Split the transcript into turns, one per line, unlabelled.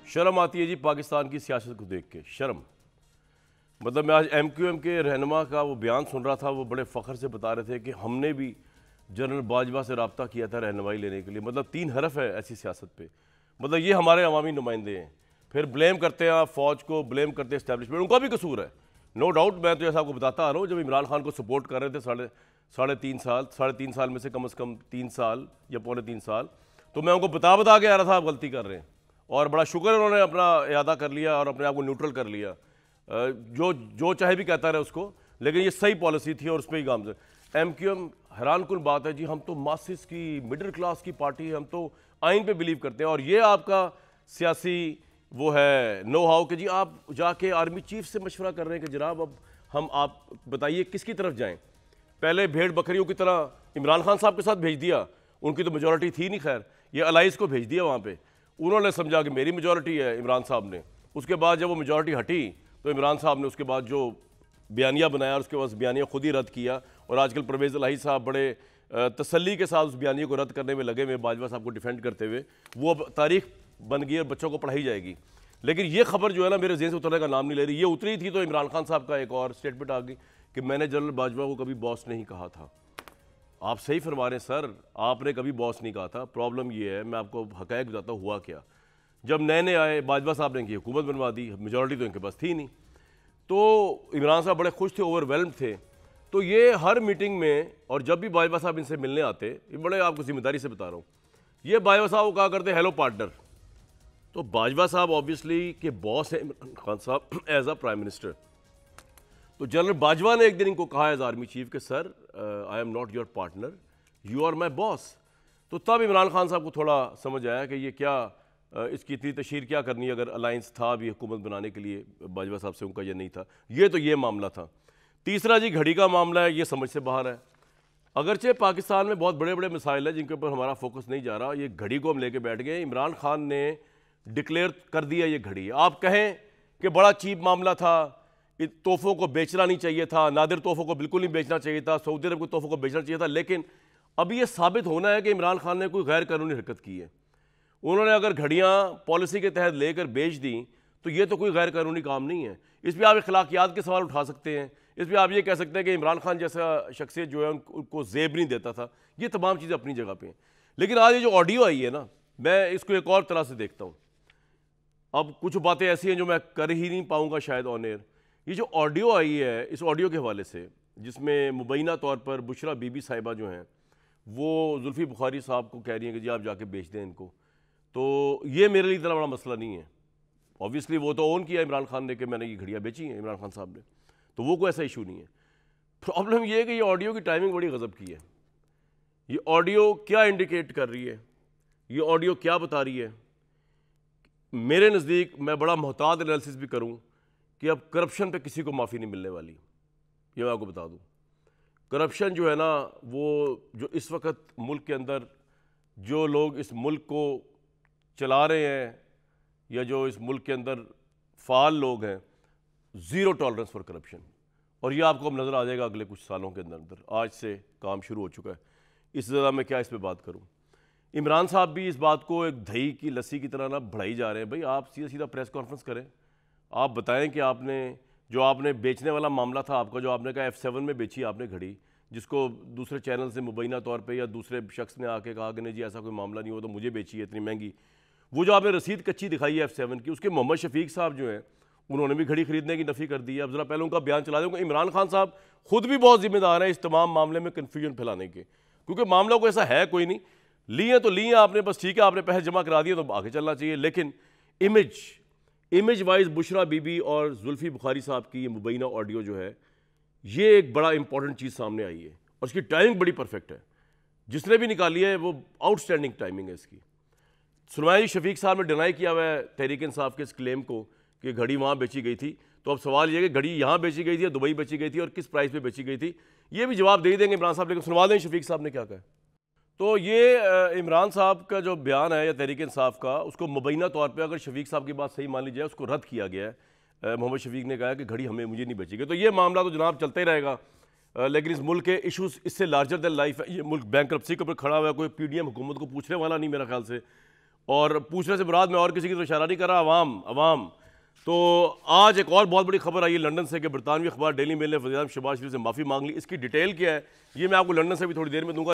शर्म आती है जी पाकिस्तान की सियासत को देख के, शर्म। मतलब मैं आज MQM के रहनुमा का वो बयान सुन रहा था, वो बड़े फ़ख्र से बता रहे थे कि हमने भी जनरल बाजवा से रब्ता किया था रहनुमाई लेने के लिए। मतलब 3 हरफ है ऐसी सियासत पे। मतलब ये हमारे अवामी नुमाइंदे हैं। फिर ब्लेम करते हैं आप फ़ौज को, ब्लेम करते हैं इस्टेब्लिशमेंट, उनका भी कसूर है, नो डाउट। मैं तो जैसा आपको बताता आ रहा हूँ, जब इमरान खान को सपोर्ट कर रहे थे साढ़े तीन साल में से कम 3 साल या पौने 3 साल, तो मैं उनको बता के आ रहा था आप गलती कर रहे हैं। और बड़ा शुक्र है उन्होंने अपना इरादा कर लिया और अपने आप को न्यूट्रल कर लिया। जो चाहे भी कहता रहे उसको, लेकिन ये सही पॉलिसी थी और उस पर ही काम से। MQM हैरान कुन बात है जी, हम तो मासिस की मिडिल क्लास की पार्टी है, हम तो आइन पे बिलीव करते हैं। और ये आपका सियासी वो है नो हाउ कि जी आप जाके आर्मी चीफ से मशवरा कर रहे हैं कि जनाब अब हम आप बताइए किसकी तरफ जाएं। पहले भेड़ बकरियों की तरह इमरान खान साहब के साथ भेज दिया, उनकी तो मेजॉरिटी थी नहीं, खैर ये अलाइस को भेज दिया वहाँ पे। उन्होंने समझा कि मेरी मेजॉरिटी है इमरान साहब ने। उसके बाद जब वो मेजॉरिटी हटी तो इमरान साहब ने उसके बाद जो बयानिया बनाया और उसके बाद बयानिया खुद ही रद्द किया। और आजकल परवेज़ इलाही साहब बड़े तसल्ली के साथ उस बयानिया को रद्द करने में लगे हुए, बाजवा साहब को डिफेंड करते हुए। वो अब तारीख बन गई और बच्चों को पढ़ाई जाएगी। लेकिन ये खबर जो है ना, मेरे ज़हन से उतरने का नाम नहीं ले रही। ये उतरी थी तो इमरान खान साहब का एक और स्टेटमेंट आ गई कि मैंने जनरल बाजवा को कभी बॉस नहीं कहा था। आप सही फरमा रहे हैं सर, आपने कभी बॉस नहीं कहा था। प्रॉब्लम ये है, मैं आपको हक़ाइक़ बताता हूँ हुआ क्या। जब नए आए बाजवा साहब ने इनकी हुकूमत बनवा दी, मेजॉरिटी तो इनके पास थी नहीं, तो इमरान साहब बड़े खुश थे, ओवरवेल्म्ड थे। तो ये हर मीटिंग में और जब भी बाजवा साहब इनसे मिलने आते, ये बड़े आपको जिम्मेदारी से बता रहा हूँ, ये बाजवा साहब को कहा करते हेलो पार्टनर। तो बाजवा साहब ऑब्वियसली के बॉस है इमरान खान साहब एज अ प्राइम मिनिस्टर। तो जनरल बाजवा ने एक दिन इनको कहा एज आर्मी चीफ के sir I am not your partner, you are my boss. तो तब इमरान खान साहब को थोड़ा समझ आया कि ये क्या इसकी इतनी तशहीर क्या करनी, अगर अलायंस था भी हुकूमत बनाने के लिए बाजवा साहब से, उनका ये नहीं था। ये मामला था। तीसरा जी घड़ी का मामला है, ये समझ से बाहर है। अगरचे पाकिस्तान में बहुत बड़े बड़े मिसाइल हैं जिनके ऊपर हमारा फोकस नहीं जा रहा, ये घड़ी को हम लेके बैठ गए। इमरान खान ने डिक्लेयर कर दिया ये घड़ी। आप कहें कि बड़ा चीप मामला था, तोहफों को बेचना नहीं चाहिए था, नादिर तोहफों को बिल्कुल नहीं बेचना चाहिए था, सऊदी अरब को तोहफों को बेचना चाहिए था, लेकिन अभी ये साबित होना है कि इमरान खान ने कोई गैर कानूनी हरकत की है। उन्होंने अगर घड़ियाँ पॉलिसी के तहत लेकर बेच दी तो ये तो कोई गैर कानूनी काम नहीं है। इस पर आप अखलाकियात के सवाल उठा सकते हैं, इस पर आप ये कह सकते हैं कि इमरान खान जैसा शख्सियत जो है उनको जेब नहीं देता था। ये तमाम चीज़ें अपनी जगह पे हैं। लेकिन आज ये जो ऑडियो आई है ना, मैं इसको एक और तरह से देखता हूँ। अब कुछ बातें ऐसी हैं जो मैं कर ही नहीं पाऊँगा शायद ऑन एयर। ये जो ऑडियो आई है, इस ऑडियो के हवाले से जिसमें मुबैना तौर पर बुशरा बीबी साहिबा जो हैं वो जुल्फ़ी बुखारी साहब को कह रही हैं कि जी आप जाके बेच दें इनको, तो ये मेरे लिए इतना बड़ा मसला नहीं है। ऑब्वियसली वो तो ओन किया इमरान खान ने कि मैंने ये घड़ियाँ बेची हैं इमरान खान साहब ने, तो वो कोई ऐसा इशू नहीं है। प्रॉब्लम ये है कि ये ऑडियो की टाइमिंग बड़ी गज़ब की है। ये ऑडियो क्या इंडिकेट कर रही है, ये ऑडियो क्या बता रही है? मेरे नज़दीक, मैं बड़ा मोहतात एनालिसिस भी करूँ कि अब करप्शन पे किसी को माफ़ी नहीं मिलने वाली। ये मैं आपको बता दूँ, करप्शन जो है ना, वो जो इस वक्त मुल्क के अंदर जो लोग इस मुल्क को चला रहे हैं या जो इस मुल्क के अंदर फ़ाल लोग हैं, ज़ीरो टॉलरेंस फॉर करप्शन। और ये आपको अब नज़र आ जाएगा अगले कुछ सालों के अंदर। आज से काम शुरू हो चुका है। इससे ज़्यादा मैं क्या इस पर बात करूँ। इमरान साहब भी इस बात को एक दही की लस्सी की तरह ना बढ़ाई जा रहे हैं। भाई आप सीधा सीधा प्रेस कॉन्फ्रेंस करें, आप बताएं कि आपने बेचने वाला मामला था आपका, जो आपने कहा F7 में बेची आपने घड़ी, जिसको दूसरे चैनल से मुबैना तौर पे या दूसरे शख्स ने आके कहा कि नहीं जी ऐसा कोई मामला नहीं हो, तो मुझे बेची है इतनी महंगी। वो जो आपने रसीद कच्ची दिखाई है F7 की, उसके मोहम्मद शफीक साहब जो हैं उन्होंने भी घड़ी खरीदने की नफ़ी कर दी है। अब ज़रा पहले उनका बयान चला दूँगा। इमरान खान साहब खुद भी बहुत जिम्मेदार हैं इस तमाम मामले में कन्फ्यूजन फैलाने के, क्योंकि मामला को ऐसा है कोई नहीं, लिए तो लिए आपने, बस ठीक है आपने पैसे जमा करा दिए तो आगे चलना चाहिए। लेकिन इमेज वाइज बुशरा बीबी और जुल्फ़ी बुखारी साहब की ये मुबैना ऑडियो जो है, ये एक बड़ा इंपॉर्टेंट चीज़ सामने आई है और उसकी टाइमिंग बड़ी परफेक्ट है। जिसने भी निकाली है वो आउटस्टैंडिंग टाइमिंग है इसकी। सुनवाई शफीक साहब ने डिनाई किया हुआ है तहरीक इंसाफ के इस क्लेम को कि घड़ी वहाँ बेची गई थी। तो अब सवाल ये है कि घड़ी यहाँ बेची गई थी या दुबई बेची गई थी और किस प्राइस पे बेची गई थी, ये भी जवाब दे देंगे इमरान साहब। लेकिन सुनवा दें शफीक साहब ने क्या कहा। तो ये इमरान साहब का जो बयान है या तहरीक इंसाफ का, उसको मुबैना तौर पे अगर शफीक साहब की बात सही मान ली जाए, उसको रद्द किया गया है। मोहम्मद शफीक ने कहा कि घड़ी मुझे नहीं बेची गई। तो ये मामला तो जनाब चलता ही रहेगा। लेकिन इस मुल्क के इशूज़ इससे लार्जर देन लाइफ है। ये मुल्क बैंकरप्सी के ऊपर खड़ा हुआ है, कोई PDM हुकूमत को पूछने वाला नहीं मेरा ख्याल से। और पूछने से मुराद मैं और किसी की तो इशारा नहीं कर रहा, अवाम अवाम। तो आज एक और बहुत बड़ी खबर आई है लंदन से कि बरतानवी अखबार डेली मेल ने वज़ीर आज़म शहबाज शरीफ से माफ़ी मांग ली। इसकी डिटेल क्या है ये मैं आपको लंदन से भी थोड़ी देर में दूंगा।